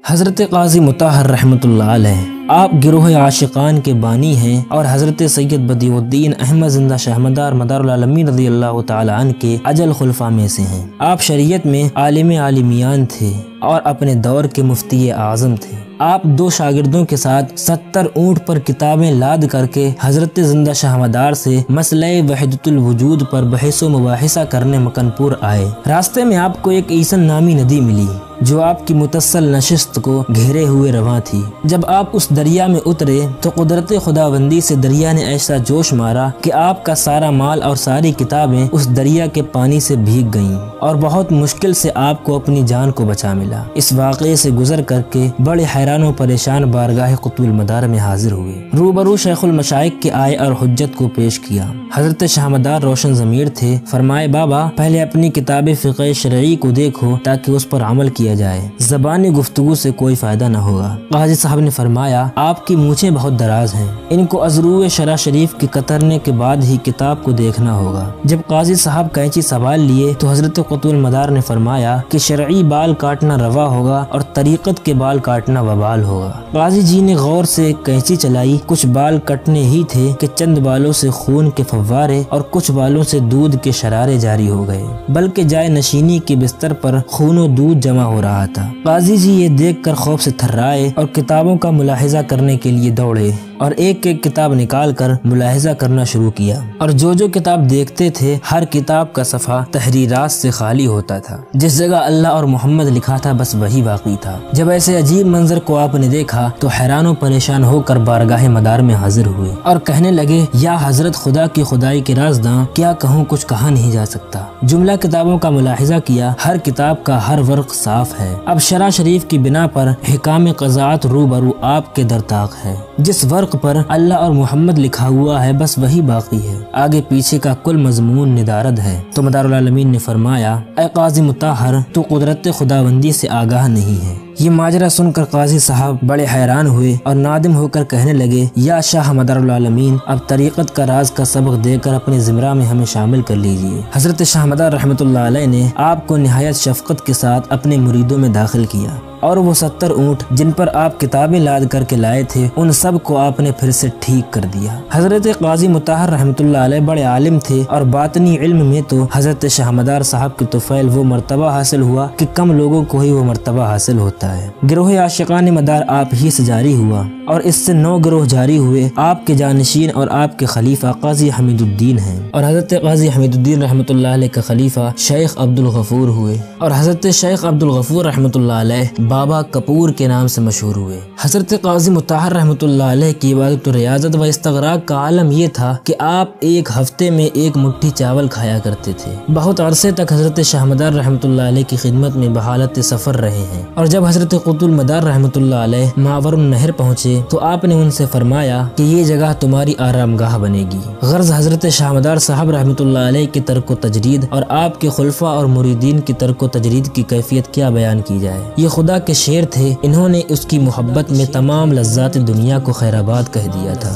حضرت قاضی مطہر رحمۃ اللہ علیہ آپ گروہ عاشقان کے بانی ہیں اور حضرت سید بدیع الدین احمد زندہ شاہ مدار العالمین رضی اللہ تعالی عنہ کے اجل خلفاء میں سے ہیں۔ آپ شریعت میں عالم عالمیان تھے اور اپنے دور کے مفتی اعظم تھے۔ آپ 2 شاگردوں کے ساتھ 70 اونٹ پر کتابیں لاد کر کے حضرت زندہ شاہ مدار سے مسئلہ وحدت الوجود پر بحث و مباحثہ کرنے مکن پور آئے۔ راستے میں آپ کو ایک ایسن نامی ندی ملی جو آپ کی متصل نشست کو گھیرے ہوئے رواں تھی۔ جب آپ اس دریا میں اترے تو قدرت خداوندی سے دریا نے ایسا جوش مارا کہ آپ کا سارا مال اور ساری کتابیں اس دریا کے پانی سے بھیگ گئیں اور بہت مشکل سے آپ کو اپنی جان کو بچا ملا۔ اس واقعے سے گزر کر کے بڑے حیران و پریشان بارگاہ قطب المدار میں حاضر ہوئے۔ روبرو شیخ المشائخ کے آئے اور حجت کو پیش کیا۔ حضرت شاہ مدار روشن ضمیر تھے، فرمائے بابا پہلے اپنی کتاب فقہ شرعی کو دیکھو تاکہ اس پر عمل کیا جائے، زبانی گفتگو سے کوئی فائدہ نہ ہوگا۔ قاضی صاحب نے فرمایا آپ کی مونچھیں بہت دراز ہیں، ان کو ازرو شرع شریف کے کترنے کے بعد ہی کتاب کو دیکھنا ہوگا۔ جب قاضی صاحب کینچی سنبھال لیے تو حضرت قطب المدار نے فرمایا کہ شرعی بال کاٹنا روا ہوگا اور طریقت کے بال کاٹنا وبال ہوگا۔ قاضی جی نے غور سے کینچی چلائی، کچھ بال کٹنے ہی تھے کہ چند بالوں سے خون کے فوارے اور کچھ بالوں سے دودھ کے شرارے جاری ہو گئے، بلکہ جائے نشینی کے بستر پر خون و دودھ جمع ہو رہا تھا۔ قاضی جی یہ دیکھ کر خوف سے تھرائے اور کتابوں کا ملاحظہ کرنے کے لیے دوڑے اور ایک ایک کتاب نکال کر ملاحظہ کرنا شروع کیا، اور جو کتاب دیکھتے تھے ہر کتاب کا صفحہ تحریرات سے خالی ہوتا تھا۔ جس جگہ اللہ اور محمد لکھا تھا بس وہی باقی تھا۔ جب ایسے عجیب منظر کو آپ نے دیکھا تو حیران و پریشان ہو کر بارگاہ مدار میں حاضر ہوئے اور کہنے لگے یا حضرت خدا کی خدائی کے رازداں، کیا کہوں کچھ کہا نہیں جا سکتا۔ جملہ کتابوں کا ملاحظہ کیا، ہر کتاب کا ہر ورق صاف ہے۔ اب شرع شریف کی بنا پر حکام قضاعت روبرو آپ کے درتاق ہے۔ جس ورق پر اللہ اور محمد لکھا ہوا ہے بس وہی باقی ہے، آگے پیچھے کا کل مضمون ندارد ہے۔ تو مدار العالمین نے فرمایا اے قاضی مطہر، تو قدرت خداوندی سے آگاہ نہیں ہے۔ یہ ماجرا سن کر قاضی صاحب بڑے حیران ہوئے اور نادم ہو کر کہنے لگے یا شاہ مدار العالمین، اب طریقت کا راز کا سبق دے کر اپنے زمرہ میں ہمیں شامل کر لیجئے۔ حضرت شاہ مدار رحمۃ اللہ علیہ نے آپ کو نہایت شفقت کے ساتھ اپنے مریدوں میں داخل کیا اور وہ 70 اونٹ جن پر آپ کتابیں لاد کر کے لائے تھے ان سب کو آپ نے پھر سے ٹھیک کر دیا۔ حضرت قاضی مطہر رحمۃ اللہ علیہ بڑے عالم تھے اور باطنی علم میں تو حضرت شاہ مدار صاحب کے طفیل وہ مرتبہ حاصل ہوا کہ کم لوگوں کو ہی وہ مرتبہ حاصل ہوتا ہے۔ گروہ عاشقان مدار آپ ہی سے جاری ہوا اور اس سے 9 گروہ جاری ہوئے۔ آپ کے جانشین اور آپ کے خلیفہ قاضی حمید الدین ہیں اور حضرت قاضی حمید الدین رحمۃ اللہ علیہ کا خلیفہ شیخ عبد الغفور ہوئے اور حضرت شیخ عبد الغفور رحمۃ اللہ علیہ بابا کپور کے نام سے مشہور ہوئے۔ حضرت قاضی مطہر رحمۃ اللہ علیہ کی عبادت و ریاضت و استغراق کا عالم یہ تھا کہ آپ ایک ہفتے میں 1 مٹھی چاول کھایا کرتے تھے۔ بہت عرصے تک حضرت شاہ مدار رحمۃ اللہ علیہ کی خدمت میں بحالت سفر رہے ہیں، اور جب حضرت قطب المدار رحمۃ اللہ علیہ ماور النہر پہنچے تو آپ نے ان سے فرمایا کہ یہ جگہ تمہاری آرام گاہ بنے گی۔ غرض حضرت شاہ مدار صاحب رحمۃ اللہ علیہ کی ترک و تجرید اور آپ کے خلفاء اور مریدین کی ترک و تجرید کی کیفیت کیا بیان کی جائے۔ یہ خدا کے شعر تھے، انہوں نے اس کی محبت میں تمام لذات دنیا کو خیر آباد کہہ دیا تھا۔